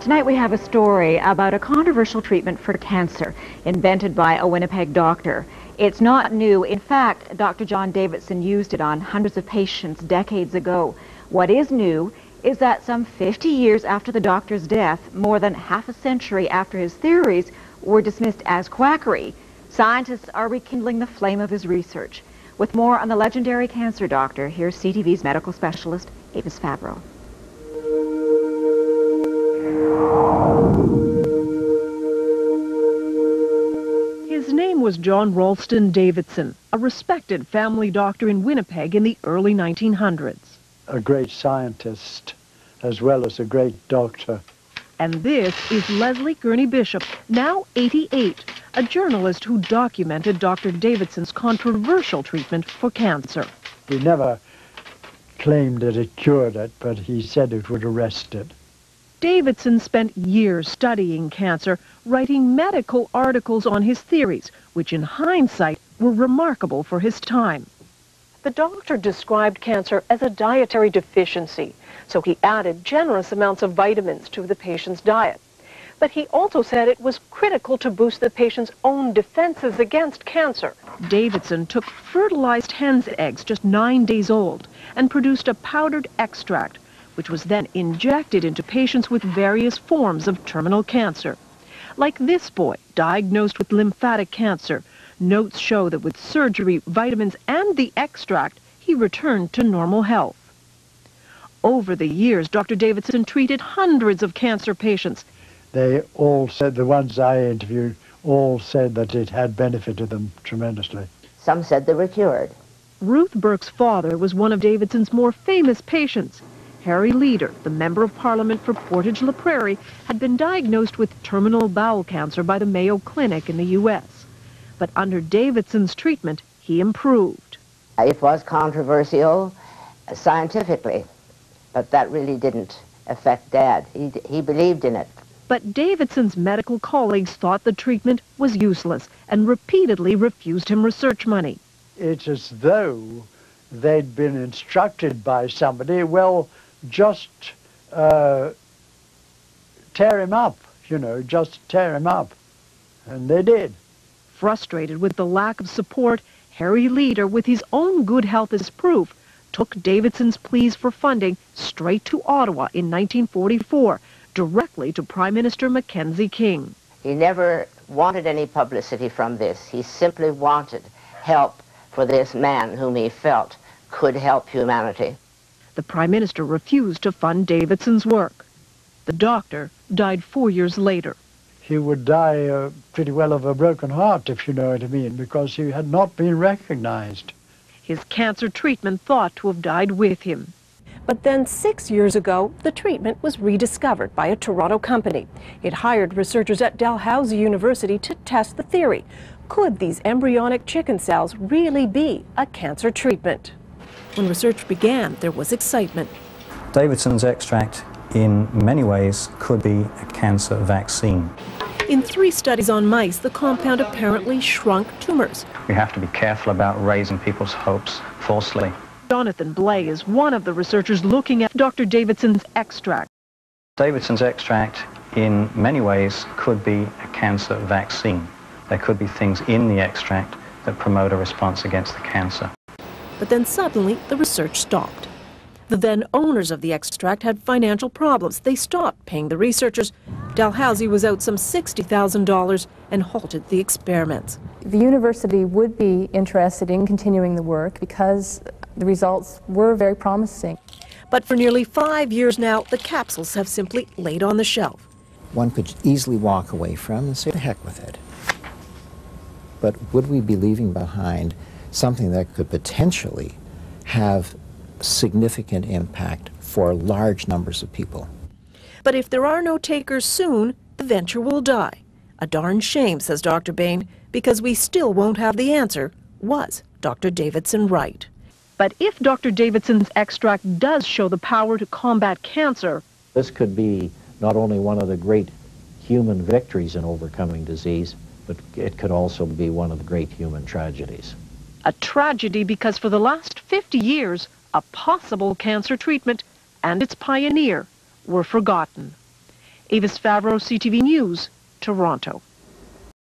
Tonight we have a story about a controversial treatment for cancer invented by a Winnipeg doctor. It's not new. In fact, Dr. John Davidson used it on hundreds of patients decades ago. What is new is that some 50 years after the doctor's death, more than half a century after his theories were dismissed as quackery, scientists are rekindling the flame of his research. With more on the legendary cancer doctor, here's CTV's medical specialist, Avis Fabro. His name was John Ralston Davidson, a respected family doctor in Winnipeg in the early 1900s. A great scientist as well as a great doctor. And this is Leslie Gurney Bishop, now 88, a journalist who documented Dr. Davidson's controversial treatment for cancer. He never claimed that it cured it, but he said it would arrest it. Davidson spent years studying cancer, writing medical articles on his theories, which in hindsight were remarkable for his time. The doctor described cancer as a dietary deficiency, so he added generous amounts of vitamins to the patient's diet. But he also said it was critical to boost the patient's own defenses against cancer. Davidson took fertilized hen's eggs just 9 days old and produced a powdered extract, which was then injected into patients with various forms of terminal cancer. Like this boy, diagnosed with lymphatic cancer, notes show that with surgery, vitamins, and the extract, he returned to normal health. Over the years, Dr. Davidson treated hundreds of cancer patients. They all said, the ones I interviewed, all said that it had benefited them tremendously. Some said they were cured. Ruth Burke's father was one of Davidson's more famous patients. Harry Leader, the Member of Parliament for Portage-la Prairie, had been diagnosed with terminal bowel cancer by the Mayo Clinic in the U.S. But under Davidson's treatment, he improved. It was controversial scientifically, but that really didn't affect Dad. He believed in it. But Davidson's medical colleagues thought the treatment was useless and repeatedly refused him research money. It's as though they'd been instructed by somebody, well, just tear him up, just tear him up. And they did. Frustrated with the lack of support, Harry Leader, with his own good health as proof, took Davidson's pleas for funding straight to Ottawa in 1944, directly to Prime Minister Mackenzie King. He never wanted any publicity from this. He simply wanted help for this man whom he felt could help humanity. The Prime Minister refused to fund Davidson's work. The doctor died 4 years later. He would die pretty well of a broken heart, if you know what I mean, because he had not been recognized. His cancer treatment thought to have died with him. But then 6 years ago, the treatment was rediscovered by a Toronto company. It hired researchers at Dalhousie University to test the theory. Could these embryonic chicken cells really be a cancer treatment? When research began, there was excitement. Davidson's extract, in many ways, could be a cancer vaccine. In 3 studies on mice, the compound apparently shrunk tumors. We have to be careful about raising people's hopes falsely. Jonathan Blay is one of the researchers looking at Dr. Davidson's extract. Davidson's extract, in many ways, could be a cancer vaccine. There could be things in the extract that promote a response against the cancer. But then suddenly, the research stopped. The then owners of the extract had financial problems. They stopped paying the researchers. Dalhousie was out some $60,000 and halted the experiments. The university would be interested in continuing the work because the results were very promising. But for nearly 5 years now, the capsules have simply laid on the shelf. One could easily walk away from and say, to heck with it. But would we be leaving behind something that could potentially have significant impact for large numbers of people? But if there are no takers soon, the venture will die. A darn shame, says Dr. Bain, because we still won't have the answer. Was Dr. Davidson right? But if Dr. Davidson's extract does show the power to combat cancer, this could be not only one of the great human victories in overcoming disease, but it could also be one of the great human tragedies. A tragedy because for the last 50 years, a possible cancer treatment and its pioneer were forgotten. Avis Favreau, CTV News, Toronto.